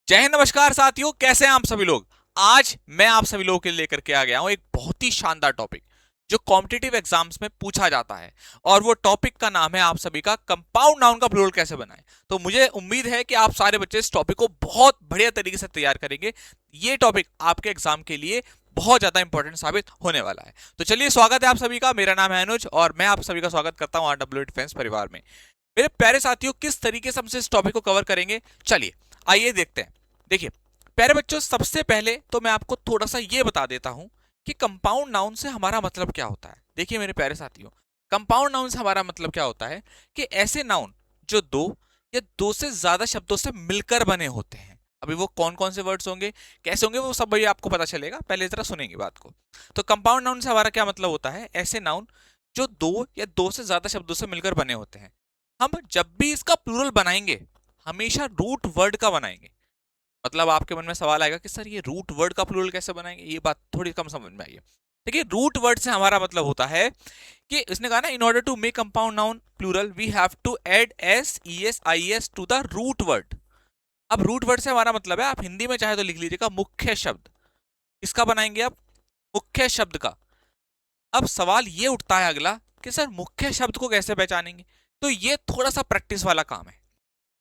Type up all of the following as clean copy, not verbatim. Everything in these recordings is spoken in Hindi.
जय हिंद, नमस्कार साथियों, कैसे हैं आप सभी लोग। आज मैं आप सभी लोगों के लिए लेकर के आ गया हूं एक बहुत ही शानदार टॉपिक जो कॉम्पिटिटिव एग्जाम्स में पूछा जाता है। और वो टॉपिक का नाम है आप सभी का कंपाउंड नाउन का प्लूरल कैसे बनाएं। तो मुझे उम्मीद है कि आप सारे बच्चे इस टॉपिक को बहुत बढ़िया तरीके से तैयार करेंगे। ये टॉपिक आपके एग्जाम के लिए बहुत ज्यादा इंपॉर्टेंट साबित होने वाला है। तो चलिए, स्वागत है आप सभी का। मेरा नाम है अनुज और मैं आप सभी का स्वागत करता हूं RW डिफेंस परिवार में। मेरे प्यारे साथियों, किस तरीके से हम इस टॉपिक को कवर करेंगे, चलिए आइए देखते हैं। देखिए प्यारे बच्चों, सबसे पहले तो मैं आपको थोड़ा सा ये बता देता हूं कि कंपाउंड नाउन से हमारा मतलब क्या होता है। देखिए मेरे प्यारे साथियों, कंपाउंड नाउन से हमारा मतलब क्या होता है कि ऐसे नाउन जो दो या दो से ज्यादा शब्दों से मिलकर बने होते हैं। अभी वो कौन कौन से वर्ड्स होंगे, कैसे होंगे, वो सब भाई आपको पता चलेगा, पहले जरा सुनेंगे बात को। तो कंपाउंड नाउन से हमारा क्या मतलब होता है, ऐसे नाउन जो दो या दो से ज्यादा शब्दों से मिलकर बने होते हैं। हम जब भी इसका प्लूरल बनाएंगे हमेशा रूट वर्ड का बनाएंगे। मतलब आपके मन में सवाल आएगा कि सर ये रूट वर्ड का प्लूरल कैसे बनाएंगे, ये बात थोड़ी कम समझ में आई है। देखिए रूट वर्ड से हमारा मतलब होता है कि इसने कहा ना, in order to make compound noun plural we have to add S E S I S to the root word. अब रूट वर्ड से हमारा मतलब है, आप हिंदी में चाहे तो लिख लीजिएगा मुख्य शब्द। किसका बनाएंगे आप, मुख्य शब्द का। अब सवाल ये उठता है अगला कि सर मुख्य शब्द को कैसे पहचानेंगे। तो ये थोड़ा सा प्रैक्टिस वाला काम है।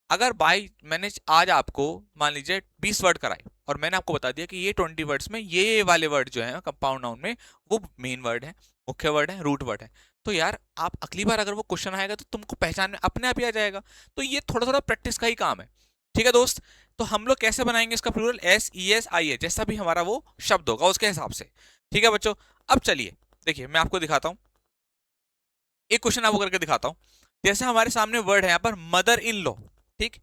अगर भाई मैंने आज आपको मान लीजिए 20 वर्ड कराए और मैंने आपको बता दिया कि ये 20 वर्ड्स में ये वाले वर्ड जो है कंपाउंड नाउन में वो मेन वर्ड है, मुख्य वर्ड है, रूट वर्ड है। तो यार आप अगली बार अगर वो क्वेश्चन आएगा तो तुमको पहचान में अपने आप ही आ जाएगा। तो ये थोड़ा थोड़ा प्रैक्टिस का ही काम है। ठीक है दोस्त। तो हम लोग कैसे बनाएंगे इसका plural, S E S I A, जैसा भी हमारा वो शब्द होगा उसके हिसाब से। ठीक है बच्चों। अब चलिए देखिए मैं आपको दिखाता हूँ, एक क्वेश्चन आपको करके दिखाता हूँ। जैसे हमारे सामने वर्ड है यहाँ पर मदर इन लॉ। ठीक,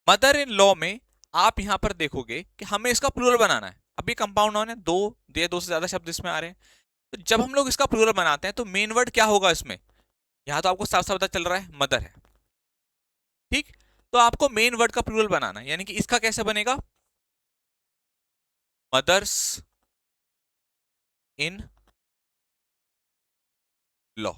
मदर इन लॉ में आप यहां पर देखोगे कि हमें इसका प्लूरल बनाना है। अभी कंपाउंड नाउन है, दो से ज्यादा शब्द इसमें आ रहे हैं। तो जब हम लोग इसका प्लूरल बनाते हैं तो मेन वर्ड क्या होगा इसमें, यहां तो आपको साफ साफ पता चल रहा है मदर है। ठीक, तो आपको मेन वर्ड का प्लूरल बनाना है, यानी कि इसका कैसे बनेगा, मदर्स इन लॉ।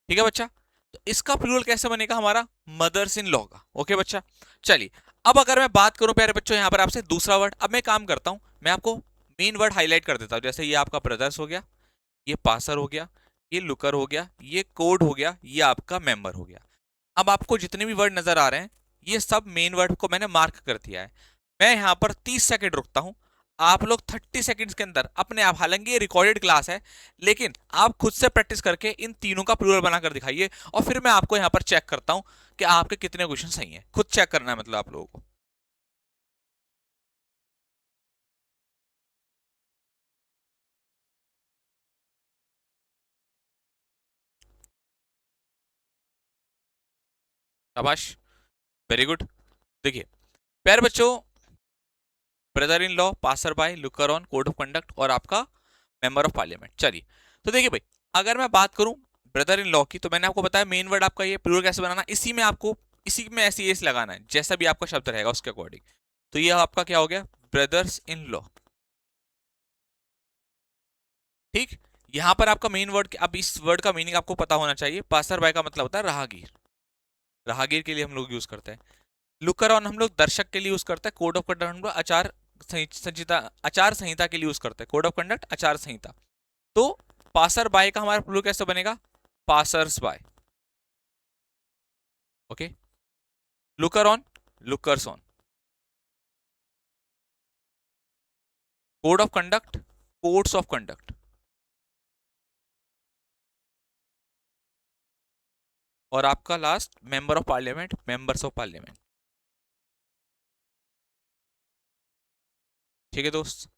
ठीक है बच्चा। तो इसका प्लूरल कैसे बनेगा हमारा, मदर्स इन लॉ का। ओके बच्चा। चलिए, अब अगर मैं बात करूं प्यारे बच्चों यहां पर आपसे दूसरा वर्ड, अब मैं काम करता हूं, मैं आपको मेन वर्ड हाईलाइट कर देता हूं। जैसे ये आपका ब्रदर्स हो गया, ये पासर हो गया, ये लुकर हो गया, ये कोड हो गया, ये आपका मेंबर हो गया। अब आपको जितने भी वर्ड नजर आ रहे हैं ये सब मेन वर्ड को मैंने मार्क कर दिया है। मैं यहां पर 30 सेकंड रुकता हूं। आप लोग 30 सेकंड्स के अंदर अपने आप, हालांकि ये रिकॉर्डेड क्लास है लेकिन आप खुद से प्रैक्टिस करके इन तीनों का प्लूरल बनाकर दिखाइए और फिर मैं आपको यहां पर चेक करता हूं कि आपके कितने क्वेश्चन सही हैं। खुद चेक करना है मतलब आप लोगों को। शाबाश, वेरी गुड। देखिए प्यारे बच्चों, brother in law, passer by, looker on, code of conduct और आपका मेंबर ऑफ पार्लियामेंट। चलिए, तो देखिए भाई, अगर मैं बात करूं ब्रदर इन लॉ की, तो मैंने आपको बताया मेन वर्ड आपका ये प्लूरल कैसे बनाना, इसी में आपको इसी में ऐसी एस लगाना है जैसा भी आपका शब्द रहेगा उसके अकॉर्डिंग। तो ये आपका क्या हो गया, ब्रदर्स इन लॉ। ठीक, यहां पर आपका मेन वर्ड, अब इस वर्ड का मीनिंग आपको पता होना चाहिए। पासर बाय का मतलब होता है राहगीर, राहगीर के लिए हम लोग यूज करते हैं। लुकर ऑन हम लोग दर्शक के लिए यूज करते हैं। कोड ऑफ कंडक्ट हम लोग संहिता, आचार संहिता के लिए यूज करते हैं। कोड ऑफ कंडक्ट, आचार संहिता। तो पासर बाय का हमारा प्लूरल कैसे बनेगा, passers bye. Okay, looker on, lookers on. Code of conduct, codes of conduct. और आपका last member of parliament, members of parliament. ठीक है दोस्त।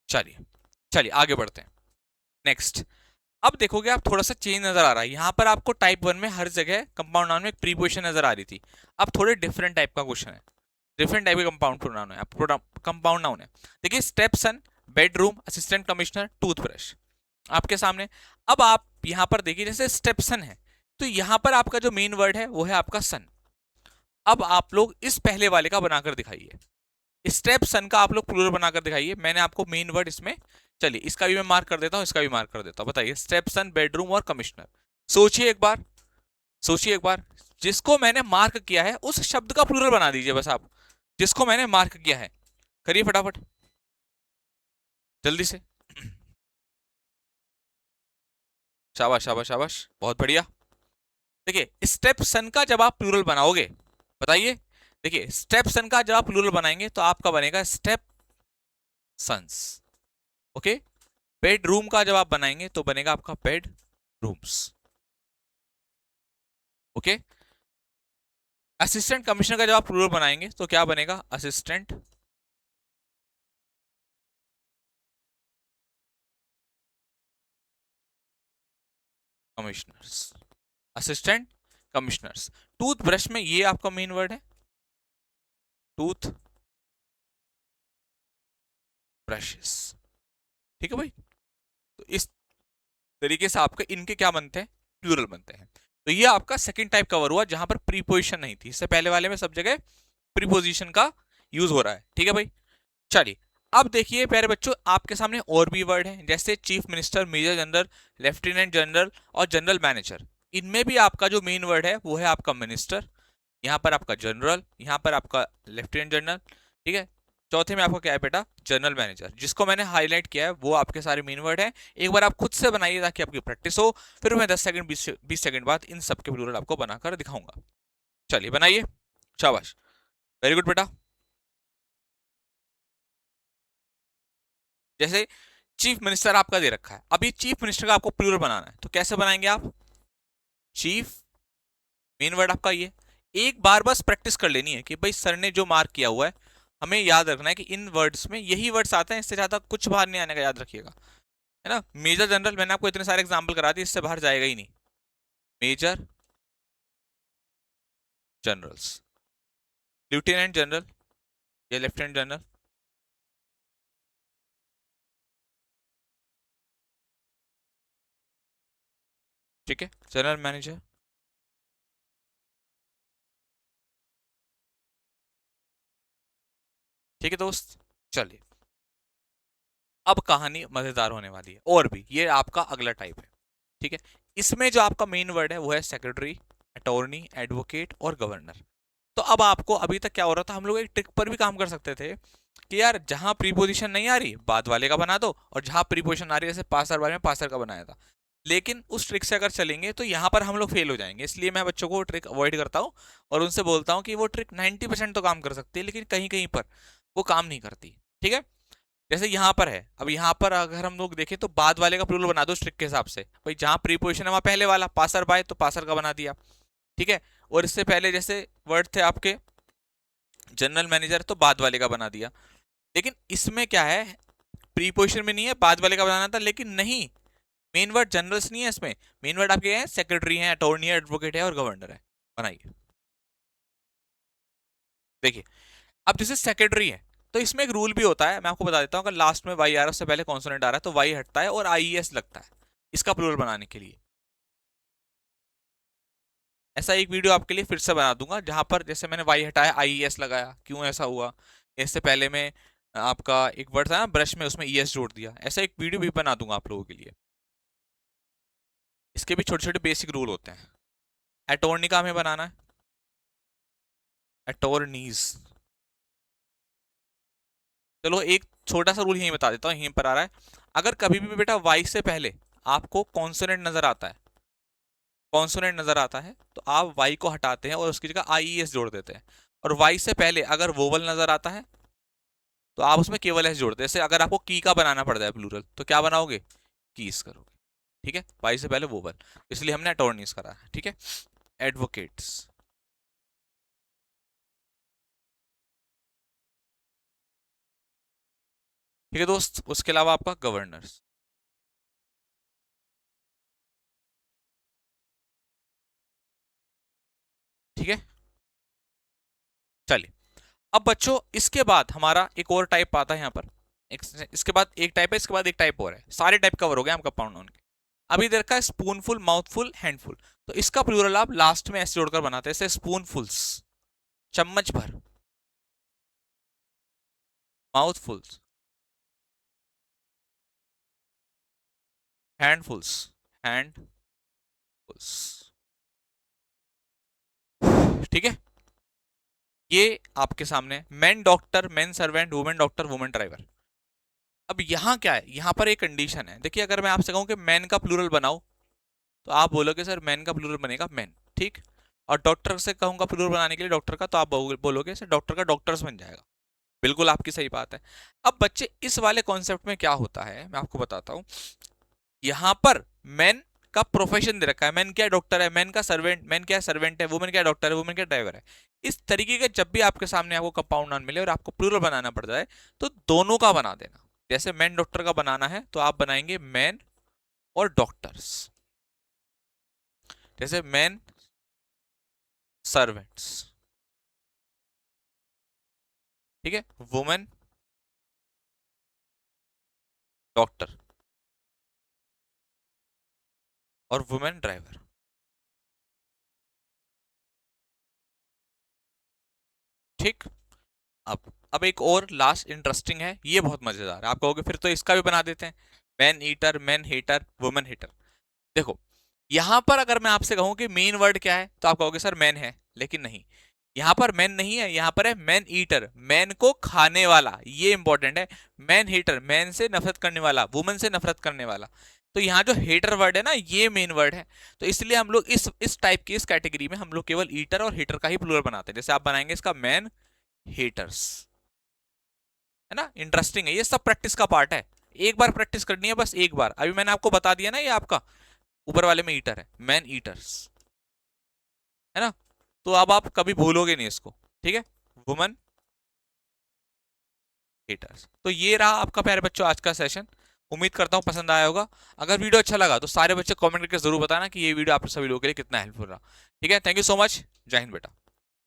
चलिए चलिए आगे बढ़ते हैं। नेक्स्ट, अब देखोगे आप थोड़ा सा चेंज नजर आ रहा है। यहां पर आपको टाइप 1 में हर जगह कंपाउंड नाउन में एक प्रीपोजिशन नजर आ रही थी। अब थोड़े डिफरेंट टाइप का क्वेश्चन है, डिफरेंट टाइप के कंपाउंड प्रोनाउन है, कंपाउंड नाउन है। देखिए स्टेप सन, बेडरूम, असिस्टेंट कमिश्नर, टूथब्रश आपके सामने। अब आप यहां पर देखिए, जैसे स्टेप सन है तो यहां पर आपका जो मेन वर्ड है वो है आपका सन। अब आप लोग इस पहले वाले का बनाकर दिखाइए, स्टेप सन का आप लोग प्लूरल बनाकर दिखाइए। मैंने आपको मेन वर्ड इसमें, चलिए इसका भी मैं मार्क कर देता हूं, इसका भी मार्क कर देता हूं। बताइए स्टेप सन, बेडरूम और कमिश्नर। सोचिए एक बार, सोचिए एक बार, जिसको मैंने मार्क किया है उस शब्द का प्लूरल बना दीजिए बस आप, जिसको मैंने मार्क किया है। करिए फटाफट, जल्दी से। शाबाश शाबाश शाबाश, बहुत बढ़िया। देखिए स्टेप सन का जब आप प्लूरल बनाओगे, बताइए, देखिए स्टेप सन का जब आप प्लूरल बनाएंगे तो आपका बनेगा स्टेप सन्स। ओके, बेडरूम का जब आप बनाएंगे तो बनेगा आपका bed rooms. Okay, assistant commissioner का जब आप प्लूरल बनाएंगे तो क्या बनेगा, assistant commissioners, assistant commissioners. Toothbrush में ये आपका मेन वर्ड है, टूथ ब्रशेस। ठीक है भाई, तो इस तरीके से आपके इनके क्या बनते हैं, प्लूरल बनते हैं। तो ये आपका सेकंड टाइप कवर हुआ जहां पर प्रीपोजिशन नहीं थी, इससे पहले वाले में सब जगह प्रीपोजिशन का यूज हो रहा है। ठीक है भाई, चलिए अब देखिए प्यारे बच्चों, आपके सामने और भी वर्ड हैं जैसे chief minister, major general, lieutenant general और जनरल मैनेजर। इनमें भी आपका जो मेन वर्ड है वो है आपका मिनिस्टर, यहाँ पर आपका जनरल, यहाँ पर आपका लेफ्टिनेंट जनरल। ठीक है, चौथे में आपका क्या है बेटा, जनरल मैनेजर, जिसको मैंने हाईलाइट किया है वो आपके सारे मेन वर्ड हैं। एक बार आप खुद से बनाइए ताकि आपकी प्रैक्टिस हो, फिर मैं 10 सेकंड 20 सेकंड बाद इन सबके प्लूरल आपको बनाकर दिखाऊंगा। चलिए बनाइए, शाबाश, वेरी गुड बेटा। जैसे चीफ मिनिस्टर आपका दे रखा है, अभी चीफ मिनिस्टर का आपको प्लूरल बनाना है तो कैसे बनाएंगे आप, चीफ, मेन वर्ड आपका ये। एक बार बस प्रैक्टिस कर लेनी है कि भाई सर ने जो मार्क किया हुआ है हमें याद रखना है कि इन वर्ड्स में यही वर्ड्स आते हैं, इससे ज्यादा कुछ बाहर नहीं आने का, याद रखिएगा, है ना। मेजर जनरल मैंने आपको इतने सारे एग्जांपल करा दिए, इससे बाहर जाएगा ही नहीं। मेजर जनरल्स, लेफ्टिनेंट जनरल या लेफ्टिनेंट जनरल, ठीक है, जनरल मैनेजर। ठीक है दोस्त, चलिए अब कहानी मजेदार होने वाली है, और भी ये आपका अगला टाइप है। ठीक है, इसमें जो आपका मेन वर्ड है वो है सेक्रेटरी, अटॉर्नी, एडवोकेट और गवर्नर। तो अब आपको, अभी तक क्या हो रहा था, हम लोग एक ट्रिक पर भी काम कर सकते थे कि यार जहां प्रीपोजिशन नहीं आ रही बाद वाले का बना दो, और जहां प्रीपोजिशन आ रही है जैसे पासर वाले में पासर का बनाया था। लेकिन उस ट्रिक से अगर चलेंगे तो यहाँ पर हम लोग फेल हो जाएंगे, इसलिए मैं बच्चों को ट्रिक अवॉइड करता हूँ और उनसे बोलता हूँ कि वो ट्रिक 90% तो काम कर सकती है लेकिन कहीं कहीं पर वो काम नहीं करती। ठीक है, जैसे यहाँ पर है, अब यहाँ पर अगर हम लोग देखें तो बाद वाले का प्लूरल बना दो स्ट्रिक के हिसाब से, भाई जहां प्रीपोजिशन है वहां पहले वाला, पासर बाय तो पासर का बना दिया। ठीक है, और इससे पहले जैसे वर्ड थे आपके जनरल मैनेजर तो बाद वाले का बना दिया। लेकिन इसमें क्या है, प्रीपोजिशन में नहीं है, बाद वाले का बनाना था, लेकिन नहीं, मेन वर्ड जनरल्स नहीं है इसमें, मेन वर्ड आपके हैं सेक्रेटरी है, अटॉर्नी है, एडवोकेट है और गवर्नर है। बनाइए, देखिए अब जैसे सेक्रेटरी है तो इसमें एक रूल भी होता है, मैं आपको बता देता हूँ, अगर लास्ट में वाई आ रहा है उससे पहले कॉन्सोनेंट आ रहा है तो वाई हटता है और आईएस लगता है इसका प्लूरल बनाने के लिए। ऐसा एक वीडियो आपके लिए फिर से बना दूंगा जहां पर जैसे मैंने वाई हटाया आईएस लगाया, क्यों ऐसा हुआ, इससे पहले में आपका एक वर्ड था ना ब्रश में, उसमें ईएस जोड़ दिया, ऐसा एक वीडियो भी बना दूंगा आप लोगों के लिए। इसके भी छोटे छोटे बेसिक रूल होते हैं। अटॉर्नी का हमें बनाना है, अटॉर्नीज। चलो एक छोटा सा रूल यहीं बता देता हूँ, यहीं पर आ रहा है, अगर कभी भी बेटा वाई से पहले आपको कॉन्सोनेंट नजर आता है, कॉन्सोनेंट नजर आता है तो आप वाई को हटाते हैं और उसकी जगह आईएस जोड़ देते हैं। और वाई से पहले अगर वोवल नजर आता है तो आप उसमें केवल एस जोड़ते हैं। जैसे अगर आपको की का बनाना पड़ जाए प्लूरल तो क्या बनाओगे, कीस करोगे। ठीक है, वाई से पहले वोवल, इसलिए हमने अटॉर्नीज करा है। ठीक है, एडवोकेट्स। ठीक है दोस्त, उसके अलावा आपका गवर्नर्स। ठीक है, चलिए अब बच्चों इसके बाद हमारा एक और टाइप आता है यहाँ पर, इसके बाद एक टाइप है, इसके बाद एक टाइप और है, सारे टाइप कवर हो गए हम कंपाउंड नाउन के। अभी इधर का स्पूनफुल, माउथफुल, हैंडफुल, तो इसका प्लूरल आप लास्ट में ऐसे जोड़कर बनाते हैं, जैसे स्पूनफुल्स चम्मच भर, माउथफुल्स हैंडफुल्स, हैंडफुल्स। ठीक है, ये आपके सामने man doctor, man servant, women doctor, women driver. अब यहां क्या है, यहां पर एक कंडीशन है। देखिए अगर मैं आपसे कहूं कि मैन का प्लूरल बनाओ, तो आप बोलोगे सर मैन का प्लूरल बनेगा मैन, ठीक। और डॉक्टर से कहूंगा प्लूरल बनाने के लिए डॉक्टर का, तो आप बोलोगे सर डॉक्टर का डॉक्टर्स बन जाएगा। बिल्कुल आपकी सही बात है। अब बच्चे इस वाले कॉन्सेप्ट में क्या होता है मैं आपको बताता हूं। यहां पर मैन का प्रोफेशन दे रखा है, मैन क्या डॉक्टर है, मैन का सर्वेंट, मैन क्या सर्वेंट है, वुमेन क्या डॉक्टर है, वुमेन क्या ड्राइवर है। इस तरीके के जब भी आपके सामने आपको कंपाउंड नाउन मिले और आपको प्लूरल बनाना पड़ जाए, तो दोनों का बना देना। जैसे मैन डॉक्टर का बनाना है तो आप बनाएंगे मैन और डॉक्टर्स, जैसे मैन सर्वेंट्स, ठीक है, वुमेन डॉक्टर और वुमेन ड्राइवर। ठीक। अब एक और लास्ट इंटरेस्टिंग है, ये बहुत मजेदार है। आप कहोगे फिर तो इसका भी बना देते हैं, man eater, man hater, women hater. देखो यहां पर अगर मैं आपसे कहूं कि मेन वर्ड क्या है, तो आप कहोगे सर मैन है, लेकिन नहीं, यहां पर मैन नहीं है, यहां पर है मैन ईटर, मैन को खाने वाला, ये इंपॉर्टेंट है। मैन हेटर, मैन से नफरत करने वाला, वुमेन से नफरत करने वाला। तो यहाँ जो हेटर वर्ड है ना, ये मेन वर्ड है। तो इसलिए हम लोग इस टाइप की, इस कैटेगरी में हम लोग केवल ईटर और हेटर का ही प्लूरल बनाते हैं। जैसे आप बनाएंगे इसका मैन हेटर्स, है ना। इंटरेस्टिंग है, ये सब प्रैक्टिस का पार्ट है। एक बार प्रैक्टिस करनी है, बस एक बार। अभी मैंने आपको बता दिया ना, ये आपका ऊपर वाले में ईटर है, मैन ईटर्स, है ना। तो अब आप कभी भूलोगे नहीं इसको, ठीक है, वुमन हीटर्स। तो ये रहा आपका प्यारे बच्चों आज का सेशन। उम्मीद करता हूं पसंद आया होगा। अगर वीडियो अच्छा लगा तो सारे बच्चे कमेंट करके जरूर बताना कि ये वीडियो आप सभी लोगों के लिए कितना हेल्पफुल रहा। ठीक है, थैंक यू सो मच, जय हिंद बेटा।